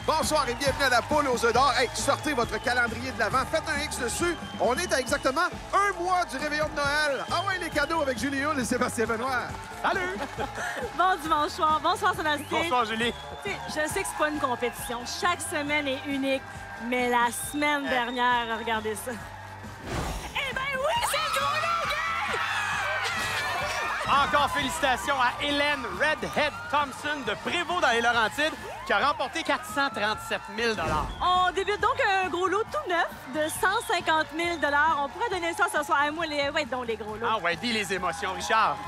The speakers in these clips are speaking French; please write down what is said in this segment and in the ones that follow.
Bonsoir et bienvenue à la poule aux œufs d'or. Hey, sortez votre calendrier de l'Avent, faites un X dessus. On est à exactement un mois du réveillon de Noël. Ah ouais, les cadeaux avec Julie Hull et Sébastien Benoît. Salut! Bon dimanche soir. Bonsoir, Sébastien. Bonsoir, Julie. T'sais, je sais que c'est pas une compétition. Chaque semaine est unique. Mais la semaine dernière, regardez ça. Eh ben oui, c'est le gros lot, gang! Encore félicitations à Hélène Redhead Thompson de Prévost dans les Laurentides qui a remporté 437 000 $. On débute donc un gros lot tout neuf de 150 000 $. On pourrait donner ça ce soir. Moi, ouais, donc les gros lots. Ah ouais, dis les émotions, Richard.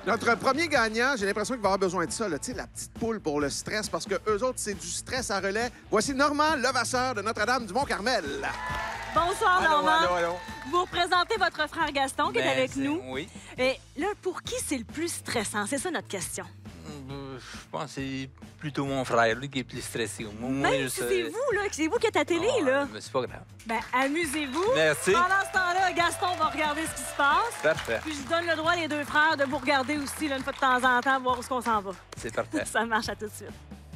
Notre premier gagnant, j'ai l'impression qu'il va avoir besoin de ça, là. Tu sais, la petite poule pour le stress, parce que eux autres, c'est du stress à relais. Voici Normand Levasseur de Notre-Dame-du-Mont-Carmel. Bonsoir, Normand. Allô. Vous représentez votre frère Gaston qui est avec nous. Oui. Et là, pour qui c'est le plus stressant? C'est ça notre question. Je pense que c'est plutôt mon frère lui, qui est plus stressé. Moi, Même si c'est vous, là, c'est vous qui êtes à télé, là. Mais c'est pas grave. Ben, amusez-vous. Merci. Pendant ce temps-là, Gaston va regarder ce qui se passe. Parfait. Puis je donne le droit à les deux frères de vous regarder aussi, là, une fois de temps en temps, voir où est-ce qu'on s'en va. C'est parfait. Ça marche, à tout de suite.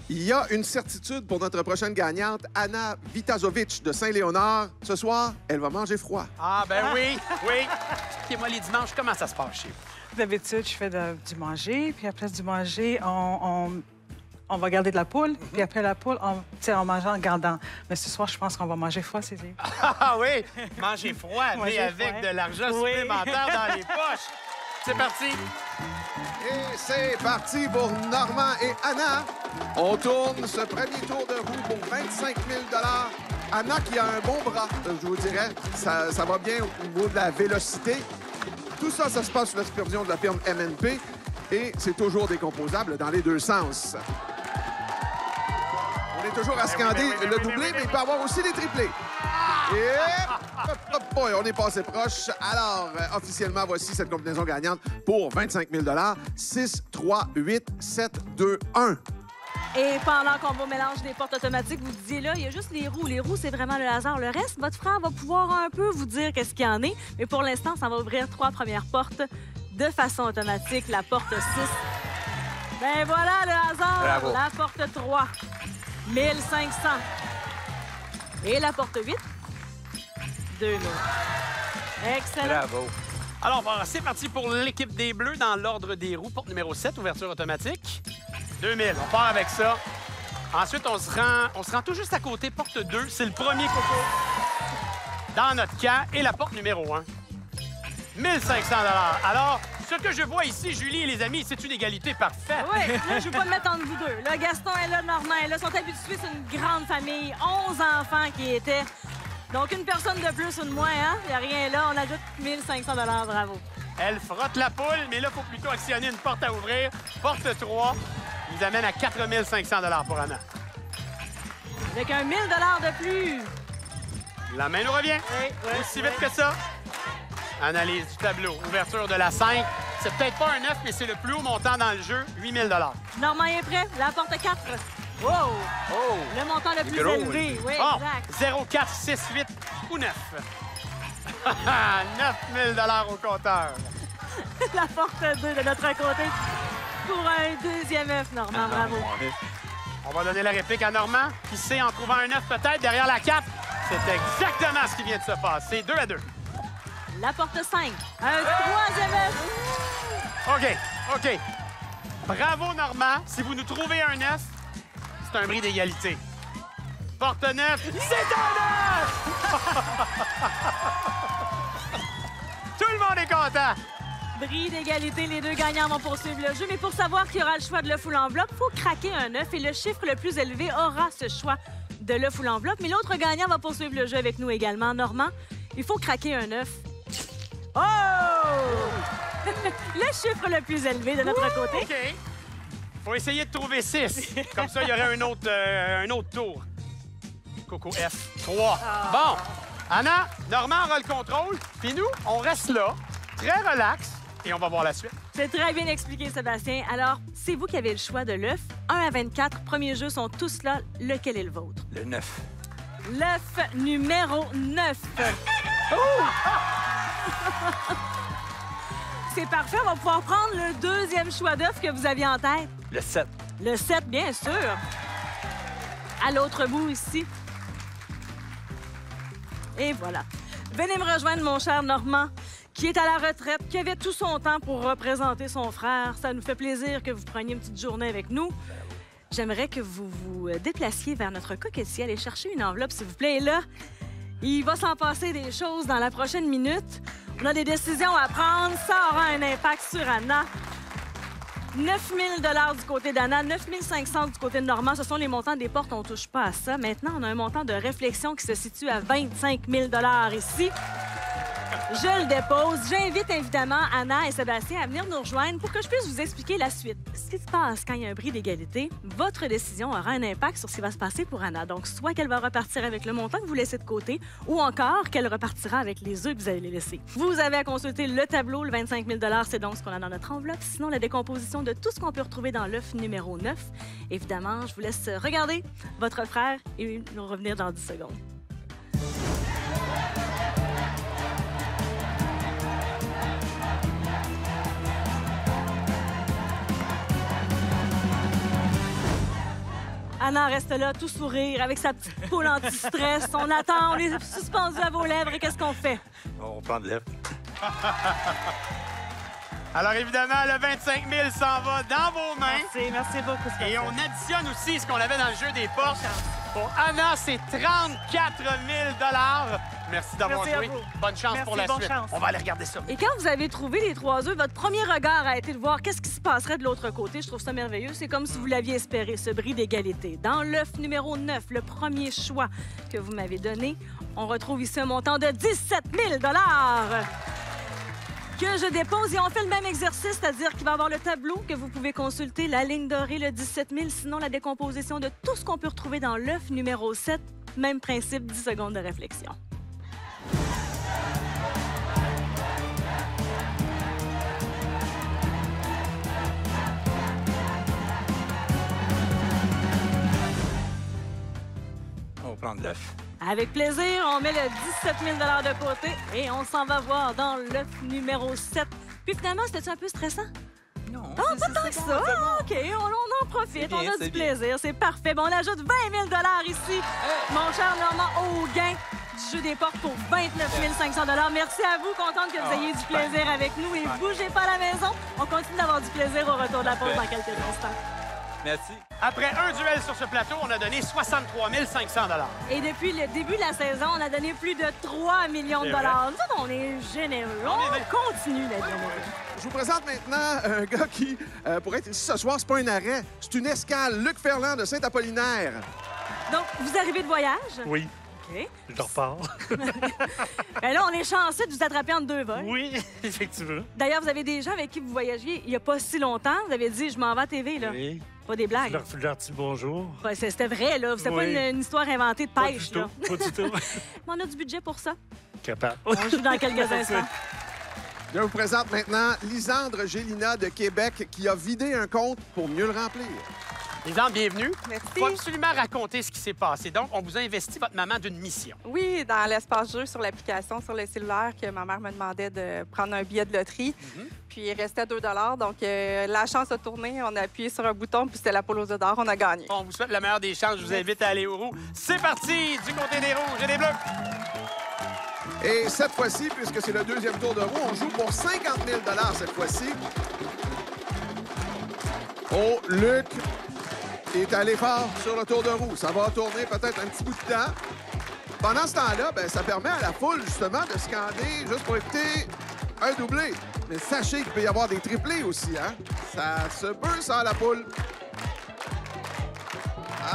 Il y a une certitude pour notre prochaine gagnante, Anna Vitazovic de Saint-Léonard. Ce soir, elle va manger froid. Ah, ben oui, oui. Expliquez-moi les dimanches, comment ça se passe chez vous? D'habitude, je fais du manger, puis après du manger, on va garder de la poule, puis après la poule, on mange en gardant. Mais ce soir, je pense qu'on va manger froid, c'est dit. Ah oui, manger froid, mais Manger avec froid. de l'argent Oui. supplémentaire dans les poches. C'est parti. Et c'est parti pour Normand et Anna. On tourne ce premier tour de roue pour 25 000 $. Anna qui a un bon bras, je vous dirais. Ça va bien au niveau de la vélocité. Tout ça, ça se passe sous la supervision de la firme MNP. Et c'est toujours décomposable dans les deux sens. On est toujours à scander le doublé, mais il peut y avoir aussi des triplés. Et on est passé proche. Alors, officiellement, voici cette combinaison gagnante pour 25 000 $. 6, 3, 8, 7, 2, 1. Et pendant qu'on vous mélange des portes automatiques, vous disiez là, il y a juste les roues. Les roues, c'est vraiment le hasard. Le reste, votre frère va pouvoir un peu vous dire qu'est-ce qu'il y en est. Mais pour l'instant, ça va ouvrir 3 premières portes de façon automatique. La porte 6. Ben voilà le hasard. Bravo. La porte 3. 1500. Et la porte 8. 2000. Excellent. Bravo. Alors, c'est parti pour l'équipe des Bleus dans l'ordre des roues. Porte numéro 7, ouverture automatique. 2000, on part avec ça. Ensuite, on se rend tout juste à côté, porte 2. C'est le premier coco dans notre camp. Et la porte numéro 1. 1500 $. Alors, ce que je vois ici, Julie et les amis, c'est une égalité parfaite. Oui, là, je veux pas me mettre entre vous deux. Là, Gaston est là, Normand est là. Ils sont habitués, c'est une grande famille. 11 enfants qui étaient. Donc, une personne de plus ou de moins, hein? Il n'y a rien là. On ajoute 1500 $. Bravo. Elle frotte la poule, mais là, il faut plutôt actionner une porte à ouvrir. Porte 3 nous amène à 4500 $ pour Anna. Avec un 1000 $ de plus. La main nous revient. Aussi vite que ça. Analyse du tableau. Ouverture de la 5. C'est peut-être pas un 9, mais c'est le plus haut montant dans le jeu. 8000 $. Normand est prêt. La porte 4. Wow! Oh! Le montant le plus gros, élevé. Oui, Bon, exact. 0, 4, 6, 8 ou 9. 9000 $ au compteur. La porte 2 de notre côté. Pour un deuxième œuf, Normand. Bravo. On va donner la réplique à Normand, qui sait en trouvant un 9 peut-être derrière la 4. C'est exactement ce qui vient de se passer. 2 à 2. La porte 5. Un troisième œuf. OK. Bravo, Normand. Si vous nous trouvez un 9, c'est un bris d'égalité. Porte 9, c'est un 9! Tout le monde est content. Bris d'égalité, les deux gagnants vont poursuivre le jeu. Mais pour savoir qui aura le choix de l'œuf ou l'enveloppe, il faut craquer un œuf et le chiffre le plus élevé aura ce choix de l'œuf ou l'enveloppe. Mais l'autre gagnant va poursuivre le jeu avec nous également. Normand, il faut craquer un œuf. Oh! Le chiffre le plus élevé de notre côté. OK. Faut essayer de trouver 6. Comme ça, il y aurait un autre tour. Coco F. 3. Bon. Anna, Normand aura le contrôle. Puis nous, on reste là, très relax, et on va voir la suite. C'est très bien expliqué, Sébastien. Alors, c'est vous qui avez le choix de l'œuf. 1 à 24, premiers jeux sont tous là. Lequel est le vôtre? Le 9. L'œuf numéro 9. C'est parfait. On va pouvoir prendre le deuxième choix d'œuf que vous aviez en tête. Le 7. Le 7, bien sûr. à l'autre bout ici. Et voilà. Venez me rejoindre, mon cher Normand, qui est à la retraite, qui avait tout son temps pour représenter son frère. Ça nous fait plaisir que vous preniez une petite journée avec nous. J'aimerais que vous vous déplaciez vers notre coquetier. Allez chercher une enveloppe, s'il vous plaît. Et là, il va s'en passer des choses dans la prochaine minute. On a des décisions à prendre. Ça aura un impact sur Anna. 9 000 du côté d'Anna, 9 500 du côté de Normand. Ce sont les montants des portes, on ne touche pas à ça. Maintenant, on a un montant de réflexion qui se situe à 25 000 ici. Je le dépose. J'invite évidemment Anna et Sébastien à venir nous rejoindre pour que je puisse vous expliquer la suite. Ce qui se passe quand il y a un bris d'égalité, votre décision aura un impact sur ce qui va se passer pour Anna. Donc, soit qu'elle va repartir avec le montant que vous laissez de côté, ou encore qu'elle repartira avec les œufs que vous allez les laisser. Vous avez à consulter le tableau. Le 25 000 c'est donc ce qu'on a dans notre enveloppe. Sinon, la décomposition de tout ce qu'on peut retrouver dans l'œuf numéro 9. Évidemment, je vous laisse regarder votre frère et nous revenir dans 10 secondes. Anna reste là, tout sourire, avec sa petite poule anti-stress. On attend, on est suspendu à vos lèvres. Et qu'est-ce qu'on fait? On prend de lèvres. Alors, évidemment, le 25 000 s'en va dans vos mains. Merci beaucoup. Et on additionne aussi ce qu'on avait dans le jeu des portes. Pour Anna, c'est 34 000 Merci d'avoir Merci à joué. vous. Bonne chance Merci, pour la bonne suite. chance. On va aller regarder ça. Et quand vous avez trouvé les 3 œufs, votre premier regard a été de voir qu'est-ce qui se passerait de l'autre côté. Je trouve ça merveilleux. C'est comme si vous l'aviez espéré, ce bris d'égalité. Dans l'œuf numéro 9, le premier choix que vous m'avez donné, on retrouve ici un montant de 17 000 que je dépose et on fait le même exercice, c'est-à-dire qu'il va y avoir le tableau que vous pouvez consulter, la ligne dorée, le 17 000, sinon la décomposition de tout ce qu'on peut retrouver dans l'œuf numéro 7. Même principe, 10 secondes de réflexion. On va prendre l'œuf. Avec plaisir, on met le 17 000 de côté et on s'en va voir dans l'œuf numéro 7. Puis finalement, c'était-tu un peu stressant? Non. Ah, pas tant que ça. OK, on en profite, bien, on a c'est du bien. plaisir, c'est parfait. Bon, on ajoute 20 000 ici, mon cher Normand, au gain du jeu des portes pour 29 500 Merci à vous, contente que vous ayez du plaisir avec nous et bougez pas à la maison. On continue d'avoir du plaisir au retour de la pause dans quelques instants. Merci. Après un duel sur ce plateau, on a donné 63 500 Et depuis le début de la saison, on a donné plus de 3 millions de dollars. Nous autres, on est généreux. On continue d'être généreux. Je vous présente maintenant un gars qui, pour être ici ce soir, c'est pas un arrêt, c'est une escale. Luc Ferland de Saint-Apollinaire. Donc, vous arrivez de voyage? Oui, OK. je repars. Ben là, on est chanceux de vous attraper entre deux vols. Oui, effectivement. D'ailleurs, vous avez des gens avec qui vous voyagiez il n'y a pas si longtemps. Vous avez dit, je m'en vais à TV, là. Oui. Pas des blagues. Je leur dis bonjour. Ouais, c'était vrai, là. C'était pas Oui. une histoire inventée de Pas pêche, du là. tout, pas du tout. Mais on a du budget pour ça. Capable. On joue dans quelques instants. Je vous présente maintenant Lisandre Gélina de Québec qui a vidé un compte pour mieux le remplir. Lisandre, bienvenue. Merci. Il faut absolument raconter ce qui s'est passé. Donc, on vous a investi votre maman d'une mission. Oui, dans l'espace jeu sur l'application, sur le cellulaire, que ma mère me demandait de prendre un billet de loterie. Puis il restait 2 Donc, la chance a tourné. On a appuyé sur un bouton, puis c'était la poule aux œufs d'or. On a gagné. On vous souhaite la meilleure des chances. Je vous invite à aller au roux. C'est parti du côté des rouges et des bleus. Et cette fois-ci, puisque c'est le deuxième tour de roue, on joue pour 50 000 cette fois-ci. Oh, Luc est allé fort sur le tour de roue. Ça va tourner peut-être un petit bout de temps. Pendant ce temps-là, ben, ça permet à la foule, justement, de scander juste pour éviter un doublé. Mais sachez qu'il peut y avoir des triplés aussi, hein? Ça se peut, ça, la poule.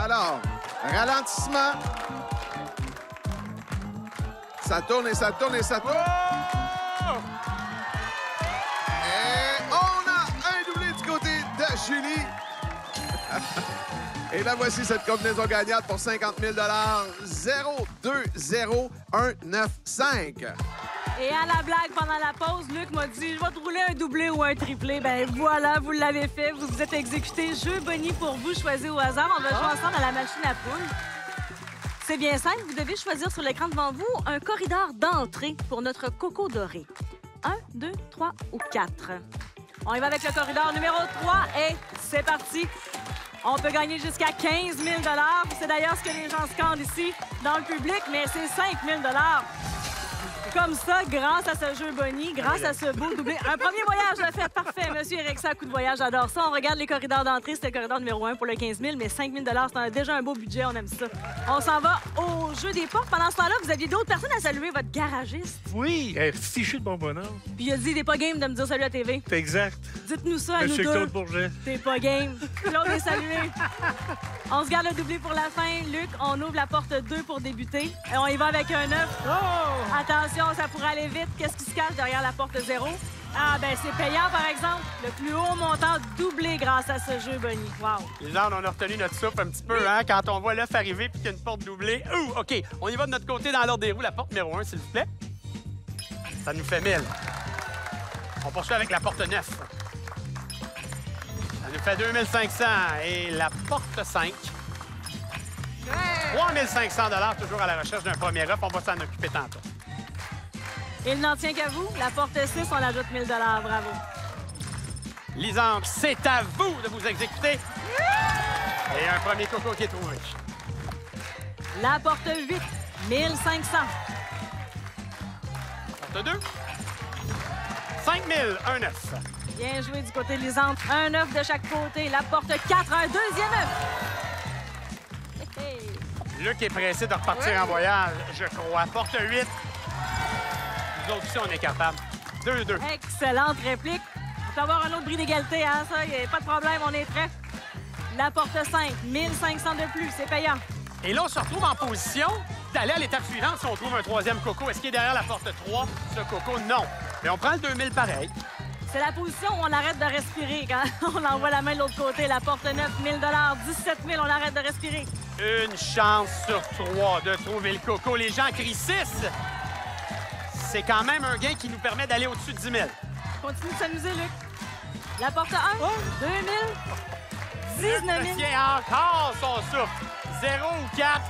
Alors, ralentissement. Ça tourne et ça tourne et ça tourne. Et on a un doublé du côté de Julie. Et là, voici cette combinaison gagnante pour 50 000 0, 2, 0, 1, 9, 5. Et à la blague, pendant la pause, Luc m'a dit, je vais te rouler un doublé ou un triplé. Ben voilà, vous l'avez fait. Vous vous êtes exécuté. Jeu Bonnie pour vous, choisi au hasard. On va jouer ensemble à la machine à poule. C'est bien simple. Vous devez choisir sur l'écran devant vous un corridor d'entrée pour notre coco doré. 1, 2, 3 ou 4. On y va avec le corridor numéro 3 et c'est parti. On peut gagner jusqu'à 15 000 $. C'est d'ailleurs ce que les gens scandent ici dans le public, mais c'est 5 000 $. Comme ça, grâce à ce jeu Bonnie, grâce à ce beau doublé. Un premier voyage de fait, parfait. Monsieur Erixa, coup de voyage, j'adore ça. On regarde les corridors d'entrée, c'était le corridor numéro 1 pour le 15 000, mais 5 000 $, c'est déjà un beau budget, on aime ça. On s'en va au jeu des portes. Pendant ce temps-là, vous aviez d'autres personnes à saluer, votre garagiste. Oui, fichu de bon bonheur. Puis il a dit, t'es pas game de me dire salut à TV. C'est exact. Dites-nous ça à nous Monsieur deux. Claude Bourget. T'es pas game. Claude est salué. On se garde le doublé pour la fin. Luc, on ouvre la porte 2 pour débuter. Et on y va avec un 9. Oh! Attention, ça pourrait aller vite. Qu'est-ce qui se cache derrière la porte 0? Ah, ben c'est payant, par exemple. Le plus haut montant doublé grâce à ce jeu, Bonnie. Wow. Lisande, on a retenu notre soupe un petit peu, hein, quand on voit l'œuf arriver puis qu'il y a une porte doublée. Ouh, OK. On y va de notre côté dans l'ordre des roues. La porte numéro 1, s'il vous plaît. Ça nous fait 1000. On poursuit avec la porte 9. Ça nous fait 2500. Et la porte 5. 3500 $, toujours à la recherche d'un premier œuf. On va s'en occuper tantôt. Il n'en tient qu'à vous. La porte 6, on ajoute 1000 $. Bravo. Lisande, c'est à vous de vous exécuter. Et un premier coco qui est trouvé. La porte 8, 1500. Porte 2. 5000, un œuf. Bien joué du côté de Lisande. Un œuf de chaque côté. La porte 4, un deuxième œuf. Hey, hey. Luc est pressé de repartir en voyage, je crois. Porte 8. Nous autres aussi, on est capable. 2-2. Excellente réplique. Il peut avoir un autre bris d'égalité, hein, ça. Y a pas de problème, on est prêt. La porte 5, 1500 de plus, c'est payant. Et là, on se retrouve en position d'aller à l'étape suivante si on trouve un troisième coco. Est-ce qu'il est derrière la porte 3, ce coco? Non. Mais on prend le 2000 pareil. C'est la position où on arrête de respirer quand on envoie la main de l'autre côté. La porte 9, 1000 $, 17 000, on arrête de respirer. Une chance sur 3 de trouver le coco. Les gens crient 6. C'est quand même un gain qui nous permet d'aller au-dessus de 10 000. Continue de s'amuser, Luc. La porte 1, 2000, 19 000. Tiens encore son souffle. 0 ou 4.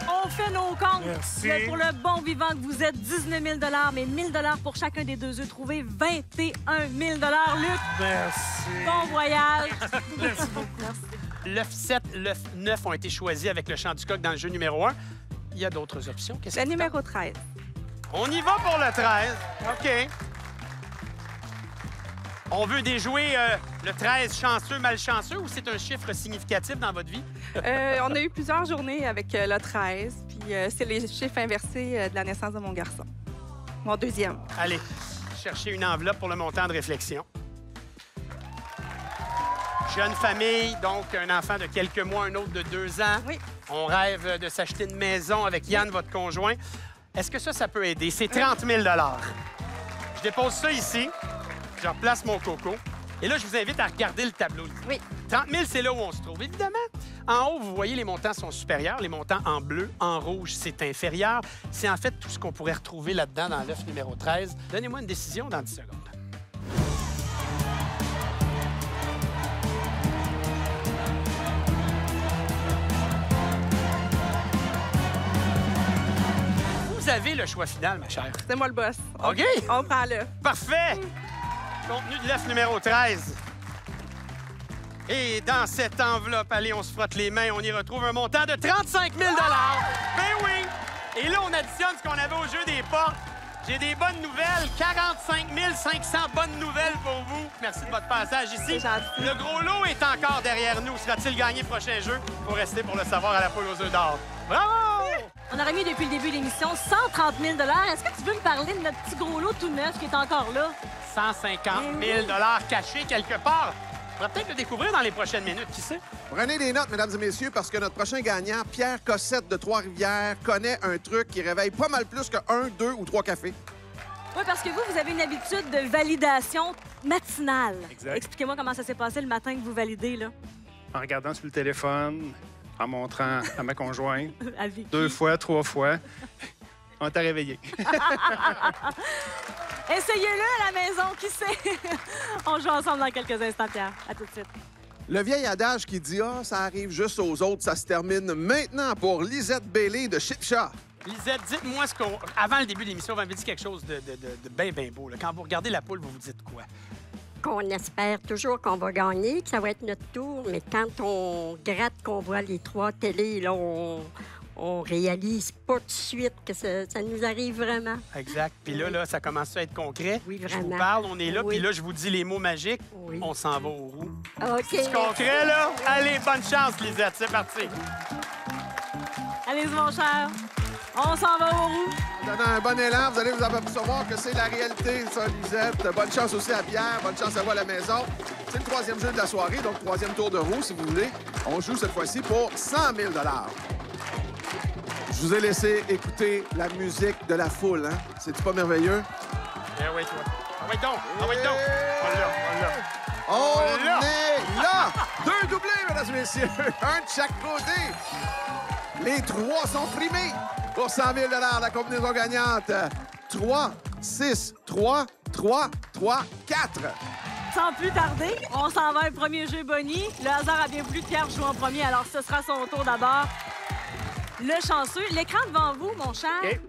On fait nos comptes. Merci. Mais pour le bon vivant que vous êtes, 19 000 $, mais 1 000 $ pour chacun des deux œufs trouvés, 21 000 $. Luc, Merci. bon voyage. Merci beaucoup. Merci. L'œuf 7, l'œuf 9 ont été choisis avec le chant du coq dans le jeu numéro 1. Il y a d'autres options. Qu'est-ce Le qui numéro 13. tente? On y va pour le 13. OK. On veut déjouer le 13 chanceux, malchanceux, ou c'est un chiffre significatif dans votre vie? On a eu plusieurs journées avec le 13, puis c'est les chiffres inversés de la naissance de mon garçon. Mon deuxième. Allez, chercher une enveloppe pour le montant de réflexion. Jeune famille, donc un enfant de quelques mois, un autre de 2 ans. Oui. On rêve de s'acheter une maison avec Yann, votre conjoint. Est-ce que ça peut aider? C'est 30 000 $. Je dépose ça ici. Je replace mon coco. Et là, je vous invite à regarder le tableau. Oui. 30 000, c'est là où on se trouve. Évidemment, en haut, vous voyez, les montants sont supérieurs. Les montants en bleu, en rouge, c'est inférieur. C'est en fait tout ce qu'on pourrait retrouver là-dedans dans l'œuf numéro 13. Donnez-moi une décision dans 10 secondes. Vous avez le choix final, ma chère. C'est moi le boss. OK? On prend le. Parfait! Contenu de l'œuf numéro 13. Et dans cette enveloppe, allez, on se frotte les mains, on y retrouve un montant de 35 000 $. Ben oui! Et là, on additionne ce qu'on avait au jeu des portes. J'ai des bonnes nouvelles. 45 500 bonnes nouvelles pour vous. Merci de votre passage ici. C'est gentil. Le gros lot est encore derrière nous. Sera-t-il gagné prochain jeu? Faut rester pour le savoir à la poule aux œufs d'or. Bravo! On a remis depuis le début de l'émission 130 000 $. Est-ce que tu veux me parler de notre petit gros lot tout neuf qui est encore là? 150 000 $ cachés quelque part. On va peut-être le découvrir dans les prochaines minutes, qui sait? Prenez des notes, mesdames et messieurs, parce que notre prochain gagnant, Pierre Cossette de Trois-Rivières, connaît un truc qui réveille pas mal plus que 1, 2 ou 3 cafés. Oui, parce que vous avez une habitude de validation matinale. Exact. Expliquez-moi comment ça s'est passé le matin que vous validez, là. En regardant sur le téléphone, en montrant à ma conjointe, Avec 2 fois, 3 fois, on t'a réveillé. Essayez-le à la maison, qui sait? On joue ensemble dans quelques instants, Pierre. À tout de suite. Le vieil adage qui dit « Ah, ça arrive juste aux autres », ça se termine maintenant pour Lisette Bailey de Chipcha. Lisette, dites-moi ce qu'on... Avant le début de l'émission, vous m'avez dit quelque chose de bien, bien beau. Là. Quand vous regardez la poule, vous vous dites quoi? Qu'on espère toujours qu'on va gagner, que ça va être notre tour, mais quand on gratte, qu'on voit les 3 télés, là, on réalise pas tout de suite que ça nous arrive vraiment. Exact. Puis là, ça commence à être concret. Oui, Je vraiment. vous parle, on est là, Oui. puis là, je vous dis les mots magiques. Oui. On s'en va aux roues. OK. C'est concret, là? Allez, bonne chance, Lisette. C'est parti. Allez-y, mon cher. On s'en va aux roues. En donnant un bon élan, vous allez vous apercevoir que c'est la réalité, ça, Lisette. Bonne chance aussi à Pierre, bonne chance à vous à la maison. C'est le 3e jeu de la soirée, donc 3e tour de roue, si vous voulez. On joue cette fois-ci pour 100 000 $. Je vous ai laissé écouter la musique de la foule, hein? C'est-tu pas merveilleux? Eh oui, toi. Ah oui, donc. Ah oui, donc. On l'a. On là. est là! 2 doublés, mesdames et messieurs! Un de chaque côté. Les 3 sont primés pour 100 000 $. La combinaison gagnante. 3, 6, 3, 3, 3, 4. Sans plus tarder, on s'en va au premier jeu Bonnie. Le hasard a bien voulu que Pierre joue en premier, alors ce sera son tour d'abord. Le chanceux. L'écran devant vous, mon cher. OK.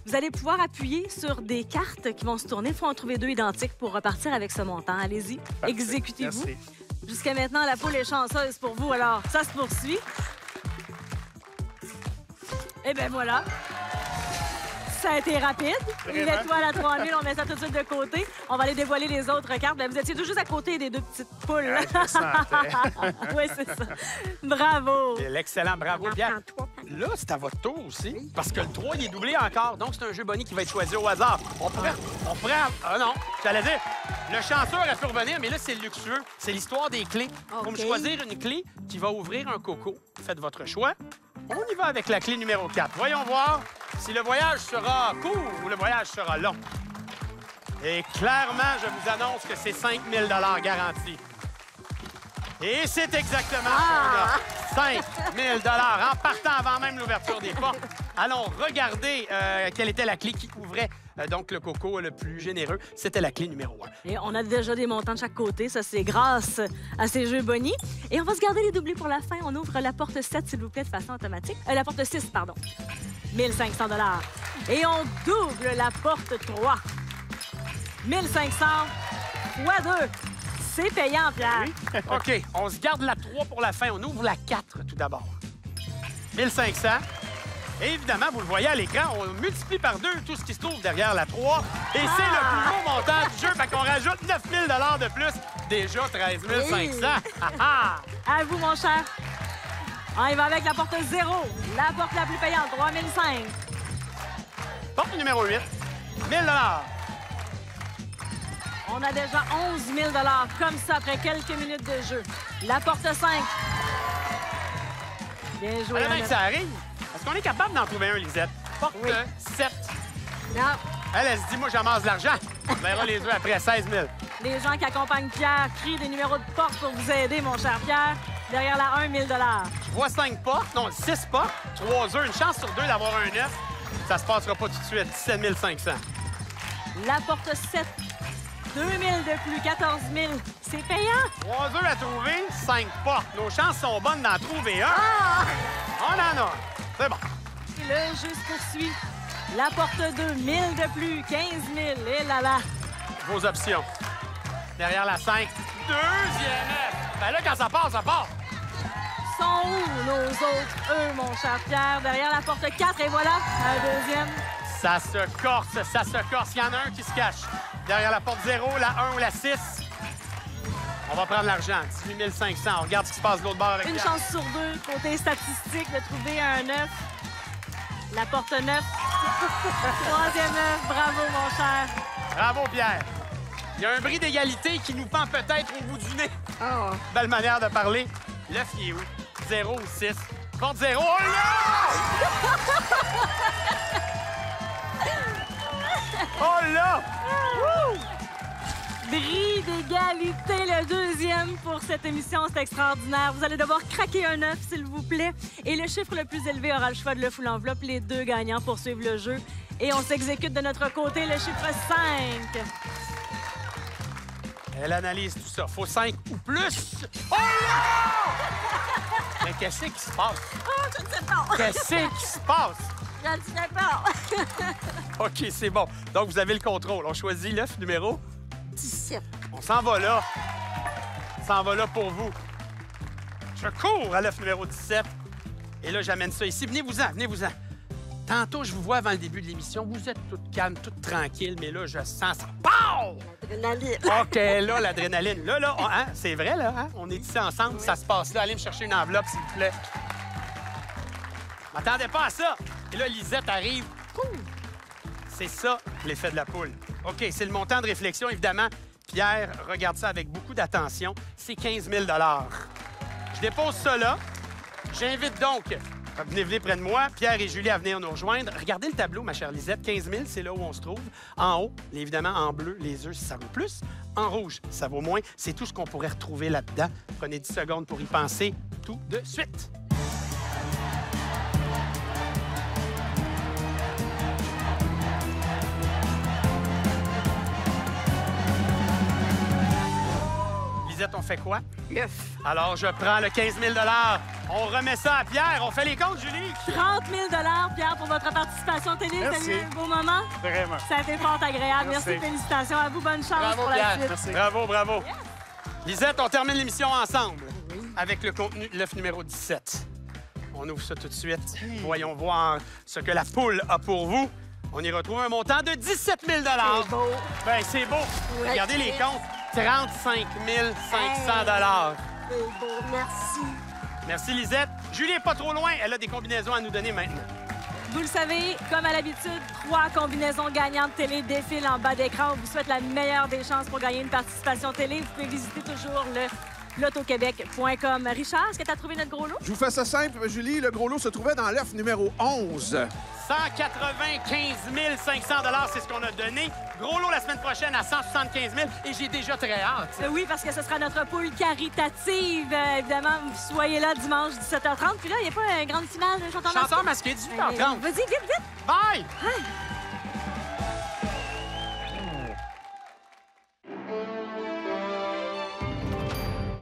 Vous allez pouvoir appuyer sur des cartes qui vont se tourner. Il faut en trouver 2 identiques pour repartir avec ce montant. Allez-y, exécutez-vous. Merci. Jusqu'à maintenant, la poule est chanceuse pour vous, alors ça se poursuit. Et bien voilà. Ça a été rapide. L'étoile à 3 000, on met ça tout de suite de côté. On va aller dévoiler les autres cartes. Bien, vous étiez tout juste à côté des 2 petites poules. Ouais, je me sentais. Oui, c'est ça. Bravo. L'excellent, bravo, On en Pierre. prend 3. Là, c'est à votre tour aussi, parce que le 3, il est doublé encore. Donc, c'est un jeu Bonnie qui va être choisi au hasard. On pourrait... Ah non, j'allais dire, le chanceux aurait pu revenir, mais là, c'est luxueux. C'est l'histoire des clés. Il faut me OK. choisir une clé qui va ouvrir un coco. Faites votre choix. On y va avec la clé numéro 4. Voyons voir si le voyage sera court ou le voyage sera long. Et clairement, je vous annonce que c'est 5 000 $ garantis. Et c'est exactement ça. 5 000 $ en partant avant même l'ouverture des portes. Allons regarder quelle était la clé qui ouvrait donc le coco le plus généreux. C'était la clé numéro 1. Et on a déjà des montants de chaque côté. Ça, c'est grâce à ces jeux Bonnie. Et on va se garder les doublés pour la fin. On ouvre la porte 7, s'il vous plaît, de façon automatique. La porte 6, pardon. 1 500 $. Et on double la porte 3. 1 500 fois 2. C'est payant, Pierre. OK, on se garde la 3 pour la fin. On ouvre la 4 tout d'abord. 1 500. Et évidemment, vous le voyez à l'écran, on multiplie par 2 tout ce qui se trouve derrière la 3. Et c'est le plus gros montant du jeu. Fait qu'on rajoute 9 000 $ de plus. Déjà 13 500. Ah, ah. À vous, mon cher. On y va avec la porte 0. La porte la plus payante, 3 500. Porte numéro 8. 1 000 $. On a déjà 11 000 $ comme ça après quelques minutes de jeu. La porte 5. Bien joué. Avant que Annette. ça arrive, est-ce qu'on est capable d'en trouver un, Lisette? Porte 7. Non. Elle se dit, moi, j'amasse de l'argent. On verra les œufs après 16 000. Les gens qui accompagnent Pierre crient des numéros de porte pour vous aider, mon cher Pierre. Derrière la 1 000 $. Je vois 5 portes, non, 6 portes, 3 œufs, une chance sur 2 d'avoir un 9. Ça se passera pas tout de suite. 17 500. La porte 7. 2 000 de plus, 14 000. C'est payant. 3 œufs à trouver, 5 portes. Nos chances sont bonnes d'en trouver un. On en a. C'est bon. Et le jeu se poursuit. La porte 2, 1000 de plus, 15 000. Et là là. Vos options. Derrière la 5, deuxième œuf. Ben là, quand ça part, ça part. Sont où nos autres œufs, mon cher Pierre? Derrière la porte 4, et voilà, un deuxième. Ça se corse, ça se corse. Il y en a un qui se cache. Derrière la porte 0, la 1 ou la 6. On va prendre l'argent. 18 500. On regarde ce qui se passe de l'autre bord avec Une Pierre. chance sur 2, côté statistique, de trouver un 9. La porte 9. Troisième 9. Bravo, mon cher. Bravo, Pierre. Il y a un bris d'égalité qui nous pend peut-être au bout du nez. Oh. Belle manière de parler. L'œuf, il est où? 0 ou 6? Porte 0. Oh là! Oh là! Bris d'égalité, le deuxième pour cette émission. C'est extraordinaire. Vous allez devoir craquer un 9, s'il vous plaît. Et le chiffre le plus élevé aura le choix de l'œuf ou l'enveloppe. Les 2 gagnants poursuivent le jeu. Et on s'exécute de notre côté le chiffre 5. Elle analyse tout ça. Faut 5 ou plus. Oh là! Mais qu'est-ce qui se passe? Oh, je ne sais pas. Qu'est-ce qui se passe? Je ne sais pas. OK, c'est bon. Donc, vous avez le contrôle. On choisit l'œuf numéro 17. On s'en va là. On s'en va là pour vous. Je cours à l'œuf numéro 17. Et là, j'amène ça ici. Venez-vous-en, venez-vous-en. Tantôt, je vous vois avant le début de l'émission. Vous êtes toute calme, toute tranquille, mais là, je sens ça. Pow! L'adrénaline. OK, là, l'adrénaline. Là, hein, c'est vrai, là. Hein? On est ici ensemble. Ça se passe là. Allez me chercher une enveloppe, s'il vous plaît. M'attendez pas à ça. Et là, Lisette arrive. Pouf! C'est ça, l'effet de la poule. OK, c'est le montant de réflexion, évidemment. Pierre, regarde ça avec beaucoup d'attention. C'est 15 000 Je dépose ça là. J'invite donc, venez près de moi, Pierre et Julie à venir nous rejoindre. Regardez le tableau, ma chère Lisette. 15 000, c'est là où on se trouve. En haut, évidemment, en bleu, les œufs, ça vaut plus. En rouge, ça vaut moins. C'est tout ce qu'on pourrait retrouver là-dedans. Prenez 10 secondes pour y penser tout de suite. Lisette, on fait quoi? L'œuf. Alors, je prends le 15 000 On remet ça à Pierre. On fait les comptes, Julie? 30 000 Pierre, pour votre participation télé. Merci. C'était un beau moment. Vraiment. Ça a été fort agréable. Merci. Merci. Félicitations à vous. Bonne chance Bravo, pour la Pierre. suite. Merci. Bravo, bravo. Lisette, on termine l'émission ensemble avec le contenu, l'œuf numéro 17. On ouvre ça tout de suite. Voyons voir ce que la poule a pour vous. On y retrouve un montant de 17 000 C'est beau. Ben, c'est beau. Ouais, Regardez les c'est- comptes. 35 500 C'est beau, merci. Merci, Lisette. Julie est pas trop loin. Elle a des combinaisons à nous donner maintenant. Vous le savez, comme à l'habitude, 3 combinaisons gagnantes télé défilent en bas d'écran. On vous souhaite la meilleure des chances pour gagner une participation télé. Vous pouvez visiter toujours le lotoquebec.com. Richard, est-ce que tu as trouvé notre gros lot? Je vous fais ça simple, Julie. Le gros lot se trouvait dans l'œuf numéro 11. 195 500 c'est ce qu'on a donné. Gros lot la semaine prochaine à 175 000 et j'ai déjà très hâte. Oui, parce que ce sera notre poule caritative. Évidemment, vous soyez là dimanche 17h30. Puis là, il n'y a pas une grande finale de chanteur Chanteur masqué, 18h30. Vas-y, vite, vite! Bye!